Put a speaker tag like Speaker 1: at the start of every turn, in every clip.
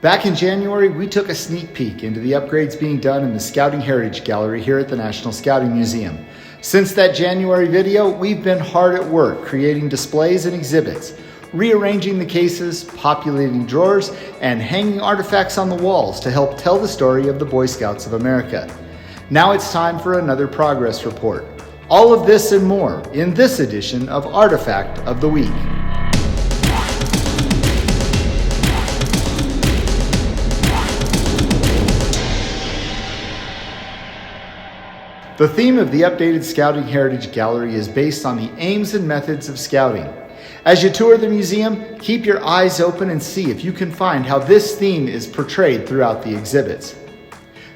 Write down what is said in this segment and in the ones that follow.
Speaker 1: Back in January, we took a sneak peek into the upgrades being done in the Scouting Heritage Gallery here at the National Scouting Museum. Since that January video, we've been hard at work creating displays and exhibits, rearranging the cases, populating drawers, and hanging artifacts on the walls to help tell the story of the Boy Scouts of America. Now it's time for another progress report. All of this and more in this edition of Artifact of the Week. The theme of the updated Scouting Heritage Gallery is based on the aims and methods of Scouting. As you tour the museum, keep your eyes open and see if you can find how this theme is portrayed throughout the exhibits.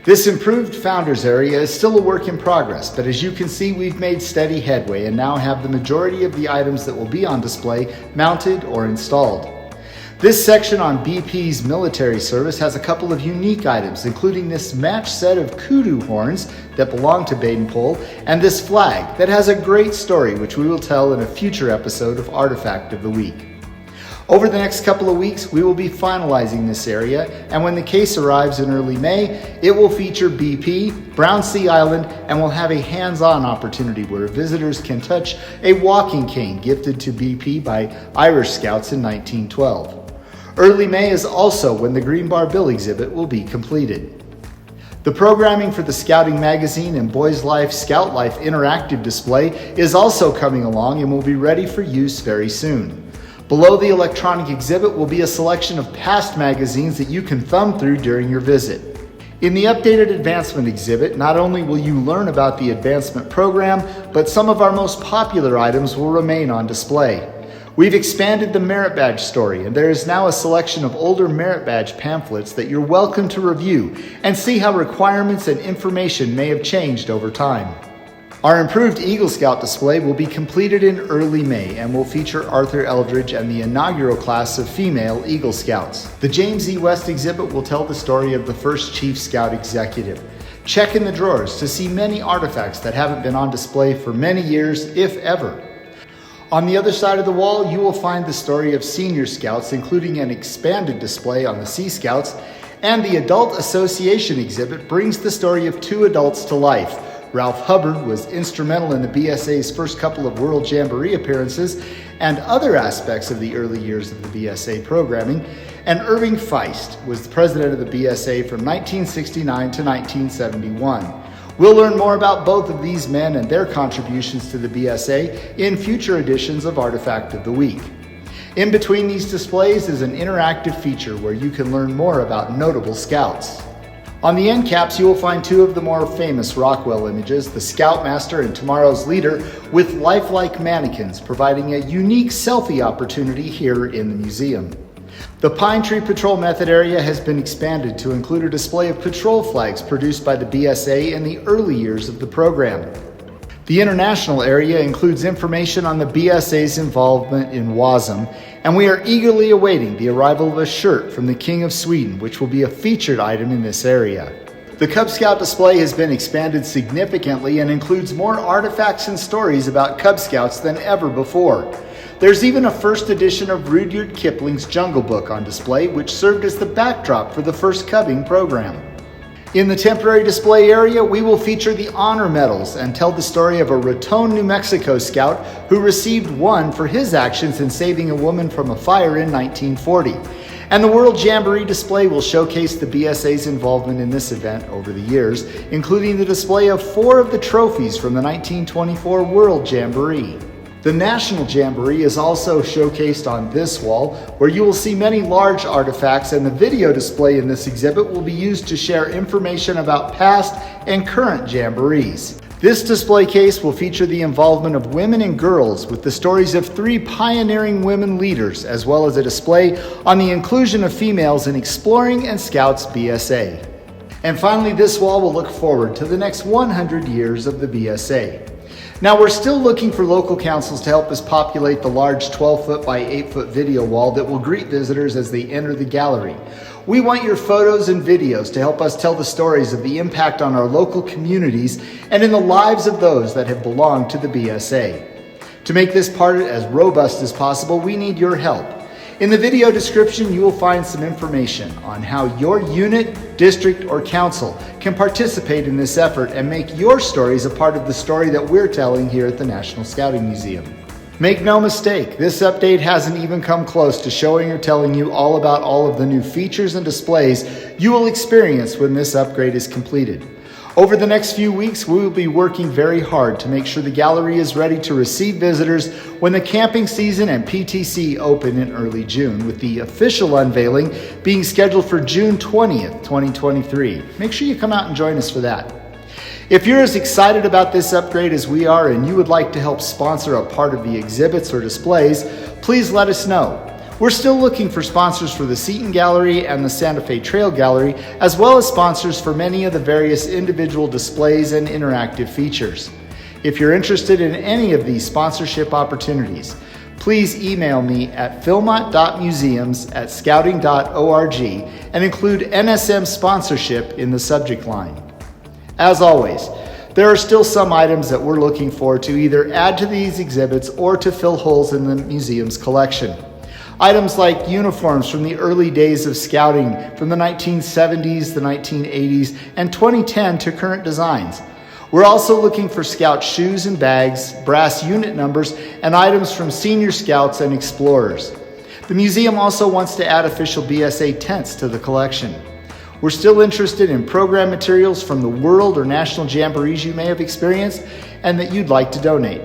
Speaker 1: This improved Founders area is still a work in progress, but as you can see, we've made steady headway and now have the majority of the items that will be on display mounted or installed. This section on BP's military service has a couple of unique items, including this matched set of kudu horns that belong to Baden-Powell and this flag that has a great story which we will tell in a future episode of Artifact of the Week. Over the next couple of weeks, we will be finalizing this area, and when the case arrives in early May, it will feature BP, Brown Sea Island, and will have a hands-on opportunity where visitors can touch a walking cane gifted to BP by Irish Scouts in 1912. Early May is also when the Green Bar Bill exhibit will be completed. The programming for the Scouting Magazine and Boys Life Scout Life interactive display is also coming along and will be ready for use very soon. Below the electronic exhibit will be a selection of past magazines that you can thumb through during your visit. In the updated advancement exhibit, not only will you learn about the advancement program, but some of our most popular items will remain on display. We've expanded the merit badge story, and there is now a selection of older merit badge pamphlets that you're welcome to review and see how requirements and information may have changed over time. Our improved Eagle Scout display will be completed in early May and will feature Arthur Eldridge and the inaugural class of female Eagle Scouts. The James E. West exhibit will tell the story of the first Chief Scout Executive. Check in the drawers to see many artifacts that haven't been on display for many years, if ever. On the other side of the wall, you will find the story of Senior Scouts, including an expanded display on the Sea Scouts, and the Adult Association exhibit brings the story of two adults to life. Ralph Hubbard was instrumental in the BSA's first couple of World Jamboree appearances and other aspects of the early years of the BSA programming, and Irving Feist was the president of the BSA from 1969 to 1971. We'll learn more about both of these men and their contributions to the BSA in future editions of Artifact of the Week. In between these displays is an interactive feature where you can learn more about notable scouts. On the end caps, you will find two of the more famous Rockwell images, the Scoutmaster and Tomorrow's Leader, with lifelike mannequins, providing a unique selfie opportunity here in the museum. The Pine Tree Patrol Method area has been expanded to include a display of patrol flags produced by the BSA in the early years of the program. The international area includes information on the BSA's involvement in WASM, and we are eagerly awaiting the arrival of a shirt from the King of Sweden, which will be a featured item in this area. The Cub Scout display has been expanded significantly and includes more artifacts and stories about Cub Scouts than ever before. There's even a first edition of Rudyard Kipling's Jungle Book on display, which served as the backdrop for the first cubbing program. In the temporary display area, we will feature the honor medals and tell the story of a Raton, New Mexico scout who received one for his actions in saving a woman from a fire in 1940. And the World Jamboree display will showcase the BSA's involvement in this event over the years, including the display of 4 of the trophies from the 1924 World Jamboree. The National Jamboree is also showcased on this wall, where you will see many large artifacts, and the video display in this exhibit will be used to share information about past and current Jamborees. This display case will feature the involvement of women and girls with the stories of 3 pioneering women leaders, as well as a display on the inclusion of females in Exploring and Scouts BSA. And finally, this wall will look forward to the next 100 years of the BSA. Now, we're still looking for local councils to help us populate the large 12-foot by 8-foot video wall that will greet visitors as they enter the gallery. We want your photos and videos to help us tell the stories of the impact on our local communities and in the lives of those that have belonged to the BSA. To make this part as robust as possible, we need your help. In the video description, you will find some information on how your unit, district, or council can participate in this effort and make your stories a part of the story that we're telling here at the National Scouting Museum. Make no mistake, this update hasn't even come close to showing or telling you all about all of the new features and displays you will experience when this upgrade is completed. Over the next few weeks, we will be working very hard to make sure the gallery is ready to receive visitors when the camping season and PTC open in early June, with the official unveiling being scheduled for June 20th, 2023. Make sure you come out and join us for that. If you're as excited about this upgrade as we are and you would like to help sponsor a part of the exhibits or displays, please let us know. We're still looking for sponsors for the Seton Gallery and the Santa Fe Trail Gallery, as well as sponsors for many of the various individual displays and interactive features. If you're interested in any of these sponsorship opportunities, please email me at philmont.museums@scouting.org and include NSM sponsorship in the subject line. As always, there are still some items that we're looking for to either add to these exhibits or to fill holes in the museum's collection. Items like uniforms from the early days of scouting from the 1970s, the 1980s, and 2010 to current designs. We're also looking for scout shoes and bags, brass unit numbers, and items from senior scouts and explorers. The museum also wants to add official BSA tents to the collection. We're still interested in program materials from the World or National Jamborees you may have experienced and that you'd like to donate.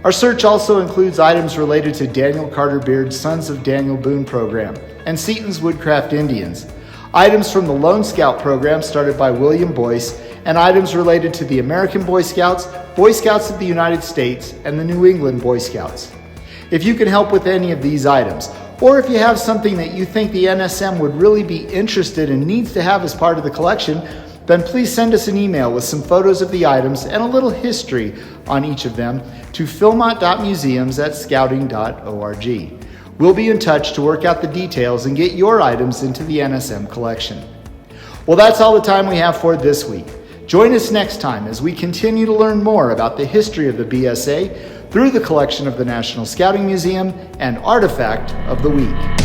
Speaker 1: Our search also includes items related to Daniel Carter Beard's Sons of Daniel Boone program and Seton's Woodcraft Indians, items from the Lone Scout program started by William Boyce, and items related to the American Boy Scouts, Boy Scouts of the United States, and the New England Boy Scouts. If you can help with any of these items, or if you have something that you think the NSM would really be interested and needs to have as part of the collection, then please send us an email with some photos of the items and a little history on each of them to philmont.museums@scouting.org. We'll be in touch to work out the details and get your items into the NSM collection. Well, that's all the time we have for this week. Join us next time as we continue to learn more about the history of the BSA through the collection of the National Scouting Museum and Artifact of the Week.